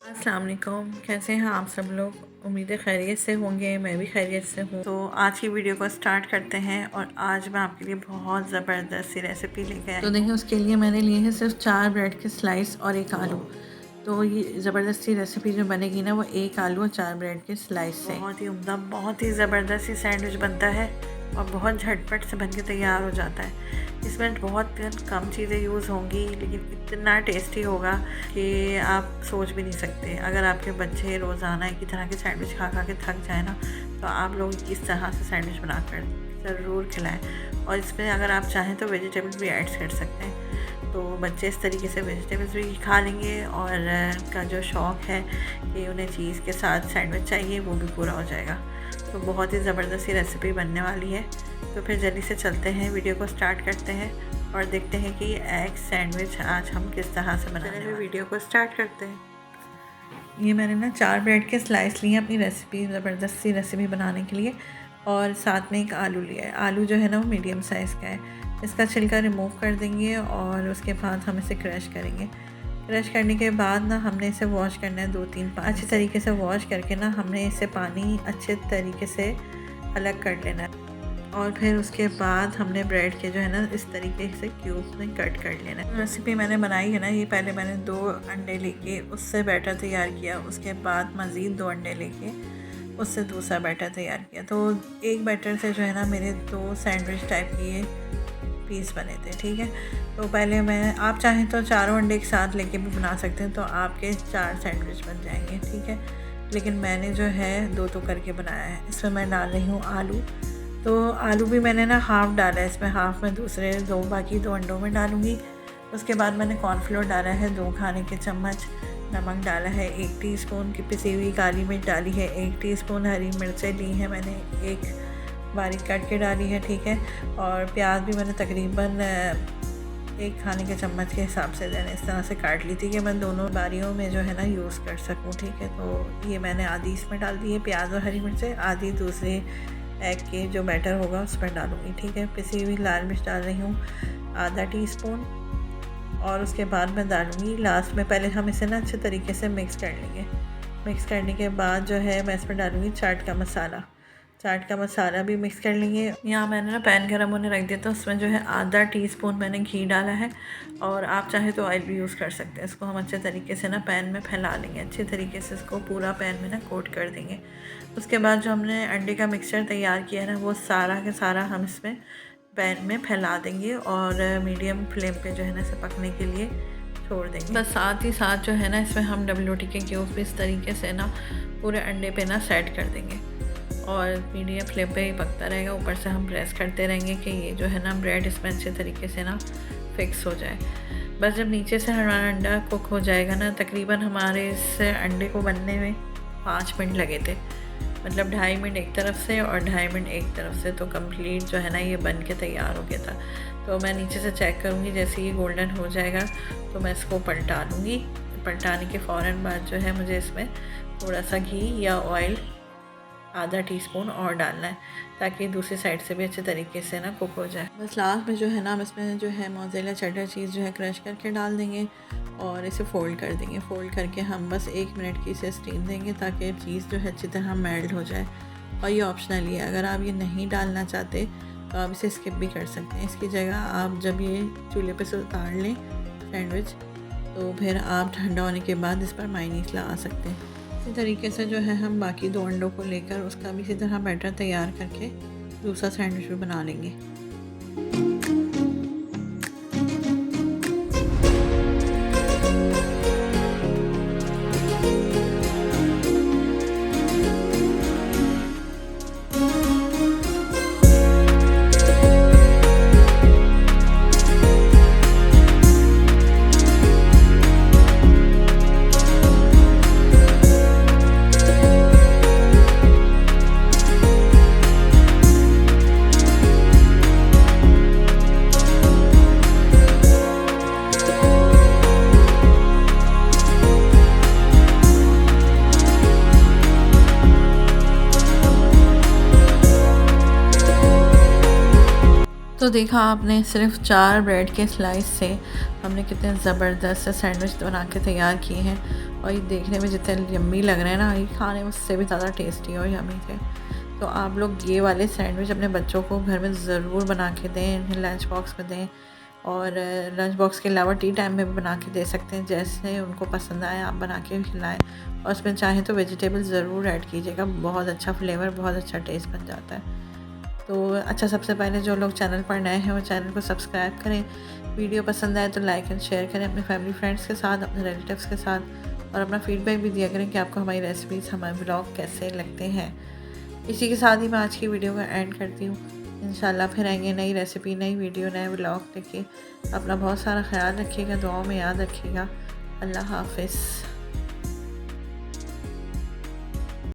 अस्सलाम वालेकुम, कैसे हैं आप सब लोग। उम्मीद है खैरियत से होंगे, मैं भी खैरियत से हूँ। तो आज की वीडियो को स्टार्ट करते हैं और आज मैं आपके लिए बहुत ज़बरदस्त सी रेसिपी लेके आई। तो देखिए उसके लिए मैंने लिए हैं सिर्फ 4 ब्रेड के स्लाइस और 1 आलू। तो ये ज़बरदस्त सी रेसिपी जो बनेगी ना वो 1 आलू और 4 ब्रेड के स्लाइस से। बहुत ही उम्दा, बहुत ही ज़बरदस्त सी सैंडविच बनता है और बहुत झटपट से बन के तैयार हो जाता है। इसमें बहुत कम चीज़ें यूज़ होंगी लेकिन इतना टेस्टी होगा कि आप सोच भी नहीं सकते। अगर आपके बच्चे रोज़ाना एक ही तरह के सैंडविच खा खा के थक जाए ना, तो आप लोग इस तरह से सैंडविच बनाकर ज़रूर खिलाएं। और इसमें अगर आप चाहें तो वेजिटेबल्स भी ऐड कर सकते हैं, तो बच्चे इस तरीके से वेजिटेबल्स भी खा लेंगे और उनका जो शौक़ है कि उन्हें चीज़ के साथ सैंडविच चाहिए वो भी पूरा हो जाएगा। तो बहुत ही ज़बरदस्त सी रेसिपी बनने वाली है। तो फिर जल्दी से चलते हैं, वीडियो को स्टार्ट करते हैं और देखते हैं कि एग सैंडविच आज हम किस तरह से बनाने हैं। वीडियो को स्टार्ट करते हैं। ये मैंने ना 4 ब्रेड के स्लाइस लिए अपनी रेसिपी, ज़बरदस्त सी रेसिपी बनाने के लिए, और साथ में 1 आलू लिया है। आलू जो है ना वो मीडियम साइज़ का है। इसका छिलका रिमूव कर देंगे और उसके बाद हम इसे क्रश करेंगे। क्रश करने के बाद ना हमने इसे वॉश करना है 2-3 बार। अच्छे तरीके से वॉश करके ना हमने इसे पानी अच्छे तरीके से अलग कर लेना है और फिर उसके बाद हमने ब्रेड के जो है ना इस तरीके से क्यूब में कट कर लेना है। रेसिपी मैंने बनाई है ना, ये पहले मैंने 2 अंडे लेके उससे बैटर तैयार किया, उसके बाद मज़ीद 2 अंडे लेके उससे दूसरा बैटर तैयार किया। तो एक बैटर से जो है ना मेरे 2 सैंडविच टाइप के ये पीस बने थे, ठीक है। तो पहले आप चाहें तो 4 अंडे एक साथ लेके भी बना सकते हैं, तो आपके 4 सैंडविच बन जाएंगे, ठीक है। लेकिन मैंने जो है 2 करके बनाया है। इसमें मैं डाल रही हूँ आलू। तो आलू भी मैंने ना हाफ़ डाला है इसमें, हाफ़ में दूसरे 2 बाकी 2 अंडों में डालूँगी। उसके बाद मैंने कॉर्नफ्लोर डाला है 2 खाने के चम्मच, नमक डाला है 1 टीस्पून की पिसी हुई काली मिर्च डाली है, 1 टीस्पून हरी मिर्चें ली हैं मैंने, 1 बारीक काट के डाली है, ठीक है। और प्याज भी मैंने तकरीबन 1 खाने के चम्मच के हिसाब से मैंने इस तरह से काट ली थी कि मैं दोनों बारियों में जो है ना यूज़ कर सकूँ, ठीक है। तो ये मैंने आधी इसमें डाल दी है प्याज और हरी मिर्चें, आधी दूसरे एग के जो बैटर होगा उस पर डालूँगी, ठीक है। पिसी हुई लाल मिर्च डाल रही हूँ आधा टीस्पून, और उसके बाद मैं डालूँगी लास्ट में। पहले हम इसे ना अच्छे तरीके से मिक्स कर लेंगे। मिक्स करने के बाद जो है मैं इसमें डालूँगी चाट का मसाला। चाट का मसाला भी मिक्स कर लेंगे। यहाँ मैंने ना पैन गर्म होने रख दिया था, उसमें जो है आधा टीस्पून मैंने घी डाला है, और आप चाहे तो ऑयल भी यूज़ कर सकते हैं। इसको हम अच्छे तरीके से ना पैन में फैला लेंगे, अच्छे तरीके से इसको पूरा पैन में ना कोट कर देंगे। उसके बाद जो हमने अंडे का मिक्सचर तैयार किया है ना वो सारा के सारा हम इसमें पैन में फैला देंगे और मीडियम फ्लेम पे जो है ना इसे पकने के लिए छोड़ देंगे। बस साथ ही साथ जो है ना इसमें हम डब्ल्यूटी के क्यूब भी इस तरीके से ना पूरे अंडे पे ना सेट कर देंगे और मीडियम फ्लेम पे ही पकता रहेगा। ऊपर से हम प्रेस करते रहेंगे कि ये जो है ना ब्रेड इसमें अच्छे तरीके से ना फिक्स हो जाए। बस जब नीचे से हमारा अंडा कुक हो जाएगा ना, तकरीबन हमारे इस अंडे को बनने में 5 मिनट लगे थे, मतलब 2.5 मिनट एक तरफ से और 2.5 मिनट एक तरफ से। तो कंप्लीट जो है ना ये बन के तैयार हो गया था। तो मैं नीचे से चेक करूँगी, जैसे ये गोल्डन हो जाएगा तो मैं इसको पलटा लूँगी। पलटाने के फ़ौरन बाद जो है मुझे इसमें थोड़ा सा घी या ऑयल आधा टीस्पून और डालना है ताकि दूसरी साइड से भी अच्छे तरीके से ना कुक हो जाए। बस लास्ट में जो है ना हम इसमें जो है मोज़रेला चेडर चीज़ जो है क्रश करके डाल देंगे और इसे फ़ोल्ड कर देंगे। फ़ोल्ड करके हम बस 1 मिनट की इसे स्टीम देंगे ताकि चीज़ जो है अच्छी तरह मेल्ट हो जाए। और ये ऑप्शनल ही है, अगर आप ये नहीं डालना चाहते तो आप इसे स्किप भी कर सकते हैं। इसकी जगह आप जब ये चूल्हे पर से उतार लें सैंडविच, तो फिर आप ठंडा होने के बाद इस पर मायोनीज़ लगा सकते हैं। इसी तरीके से जो है हम बाकी 2 अंडों को लेकर उसका भी इसी तरह बैटर तैयार करके दूसरा सैंडविच भी बना लेंगे। तो देखा आपने सिर्फ 4 ब्रेड के स्लाइस से हमने कितने ज़बरदस्त सैंडविच बना के तैयार किए हैं। और ये देखने में जितने यम्मी लग रहे हैं ना, ये खाने में उससे भी ज़्यादा टेस्टी और यम्मी थे। तो आप लोग ये वाले सैंडविच अपने बच्चों को घर में ज़रूर बना के दें, इन्हें लंच बॉक्स में दें और लंच बॉक्स के अलावा टी टाइम में भी बना के दे सकते हैं। जैसे उनको पसंद आए आप बना के खिलाएं और उसमें चाहें तो वेजिटेबल ज़रूर ऐड कीजिएगा, बहुत अच्छा फ्लेवर, बहुत अच्छा टेस्ट बन जाता है। तो अच्छा, सबसे पहले जो लोग चैनल पर नए हैं वो चैनल को सब्सक्राइब करें। वीडियो पसंद आए तो लाइक एंड शेयर करें अपने फैमिली फ्रेंड्स के साथ, अपने रिलेटिव्स के साथ, और अपना फीडबैक भी दिया करें कि आपको हमारी रेसिपीज़, हमारे ब्लॉग कैसे लगते हैं। इसी के साथ ही मैं आज की वीडियो को एंड करती हूँ। इंशाल्लाह फिर आएंगे नई रेसिपी, नई वीडियो, नए ब्लॉग लेके। अपना बहुत सारा ख्याल रखिएगा, दुआओं में याद रखिएगा। अल्लाह हाफिज़।